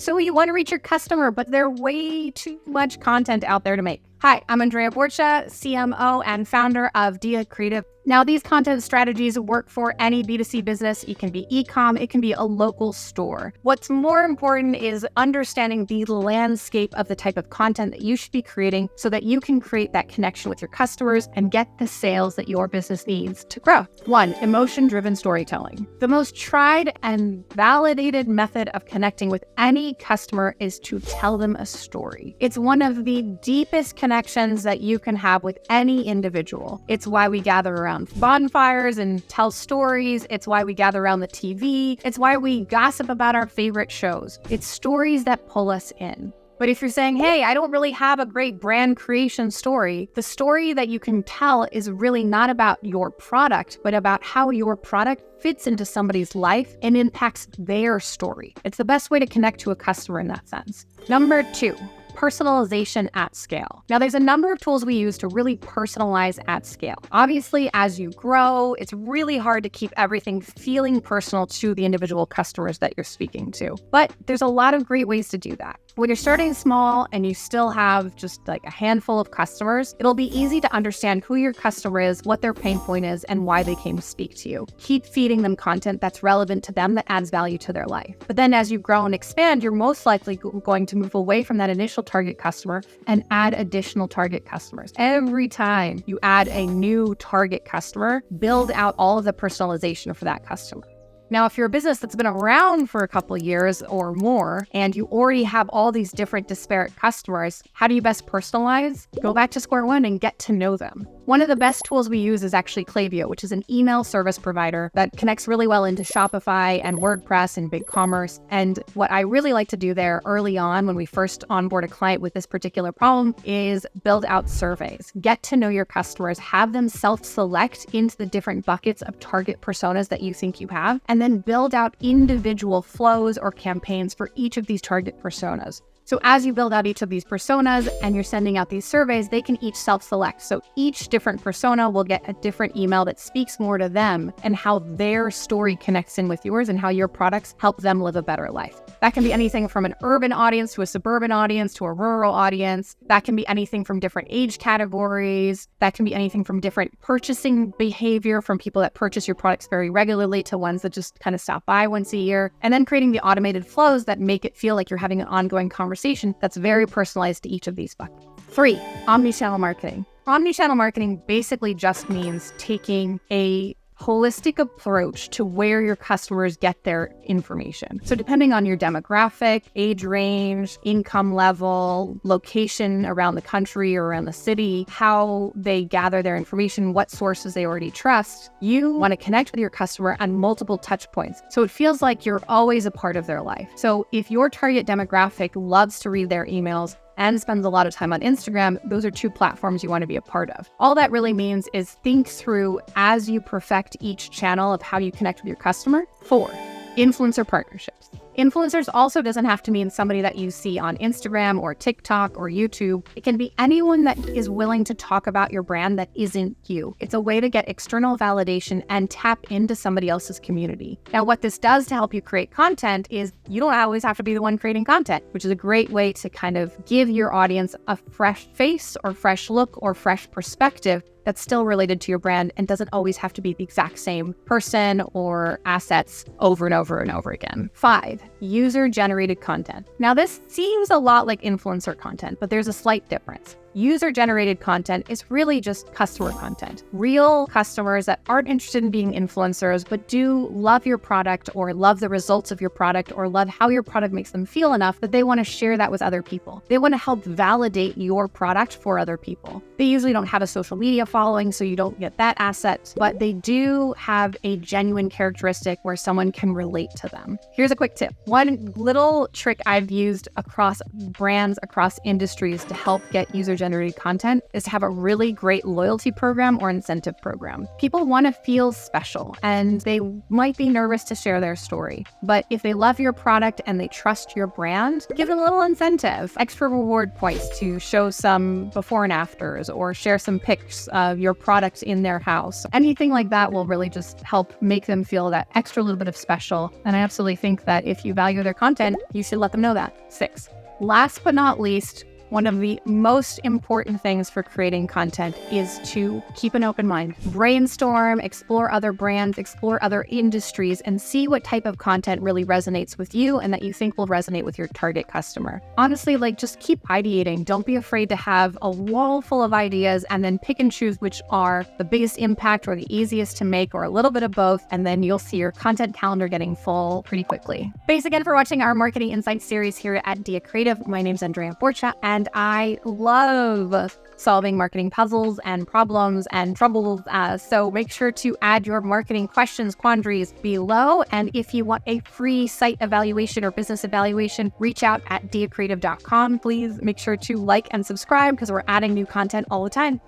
So you want to reach your customer, but there's way too much content out there to make. Hi, I'm Andrea Borcha, CMO and founder of Dia Creative. Now, these content strategies work for any B2C business. It can be e-com, it can be a local store. What's more important is understanding the landscape of the type of content that you should be creating so that you can create that connection with your customers and get the sales that your business needs to grow. 1, emotion-driven storytelling. The most tried and validated method of connecting with any customer is to tell them a story. It's one of the deepest connections that you can have with any individual. It's why we gather around bonfires and tell stories. It's why we gather around the TV. It's why we gossip about our favorite shows. It's stories that pull us in. But if you're saying, hey, I don't really have a great brand creation story, the story that you can tell is really not about your product, but about how your product fits into somebody's life and impacts their story. It's the best way to connect to a customer in that sense. Number 2. Personalization at scale. Now, there's a number of tools we use to really personalize at scale. Obviously, as you grow, it's really hard to keep everything feeling personal to the individual customers that you're speaking to. But there's a lot of great ways to do that. When you're starting small and you still have just like a handful of customers, it'll be easy to understand who your customer is, what their pain point is, and why they came to speak to you. Keep feeding them content that's relevant to them, that adds value to their life. But then as you grow and expand, you're most likely going to move away from that initial target customer and add additional target customers. Every time you add a new target customer, build out all of the personalization for that customer. Now, if you're a business that's been around for a couple of years or more, and you already have all these different disparate customers, how do you best personalize? Go back to square one and get to know them. One of the best tools we use is actually Klaviyo, which is an email service provider that connects really well into Shopify and WordPress and BigCommerce. And what I really like to do there early on when we first onboard a client with this particular problem is build out surveys. Get to know your customers, have them self-select into the different buckets of target personas that you think you have, and then build out individual flows or campaigns for each of these target personas. So as you build out each of these personas and you're sending out these surveys, they can each self-select. So each different persona will get a different email that speaks more to them and how their story connects in with yours and how your products help them live a better life. That can be anything from an urban audience to a suburban audience to a rural audience. That can be anything from different age categories. That can be anything from different purchasing behavior, from people that purchase your products very regularly to ones that just kind of stop by once a year. And then creating the automated flows that make it feel like you're having an ongoing conversation that's very personalized to each of these buckets. 3, omnichannel marketing. Omnichannel marketing basically just means taking a holistic approach to where your customers get their information. So depending on your demographic, age range, income level, location around the country or around the city, how they gather their information, what sources they already trust, you want to connect with your customer on multiple touch points. So it feels like you're always a part of their life. So if your target demographic loves to read their emails and spends a lot of time on Instagram, those are 2 platforms you want to be a part of. All that really means is think through as you perfect each channel of how you connect with your customer. 4, influencer partnerships. Influencers also doesn't have to mean somebody that you see on Instagram or TikTok or YouTube. It can be anyone that is willing to talk about your brand that isn't you. It's a way to get external validation and tap into somebody else's community. Now, what this does to help you create content is you don't always have to be the one creating content, which is a great way to kind of give your audience a fresh face or fresh look or fresh perspective that's still related to your brand and doesn't always have to be the exact same person or assets over and over and over again. 5, user-generated content. Now, this seems a lot like influencer content, but there's a slight difference. User-generated content is really just customer content. Real customers that aren't interested in being influencers, but do love your product or love the results of your product or love how your product makes them feel enough that they want to share that with other people. They want to help validate your product for other people. They usually don't have a social media following, so you don't get that asset, but they do have a genuine characteristic where someone can relate to them. Here's a quick tip. One little trick I've used across brands, across industries to help get user-generated user-generated content is to have a really great loyalty program or incentive program. People want to feel special and they might be nervous to share their story. But if they love your product and they trust your brand, give them a little incentive, extra reward points to show some before and afters or share some pics of your product in their house. Anything like that will really just help make them feel that extra little bit of special. And I absolutely think that if you value their content, you should let them know that. 6. Last but not least, one of the most important things for creating content is to keep an open mind. Brainstorm, explore other brands, explore other industries, and see what type of content really resonates with you and that you think will resonate with your target customer. Honestly, just keep ideating. Don't be afraid to have a wall full of ideas and then pick and choose which are the biggest impact or the easiest to make or a little bit of both, and then you'll see your content calendar getting full pretty quickly. Thanks again for watching our Marketing Insights series here at Dia Creative. My name's Andrea Borcha, and I love solving marketing puzzles and problems and troubles. So make sure to add your marketing questions, quandaries below. And if you want a free site evaluation or business evaluation, reach out at diacreative.com. Please make sure to like and subscribe because we're adding new content all the time.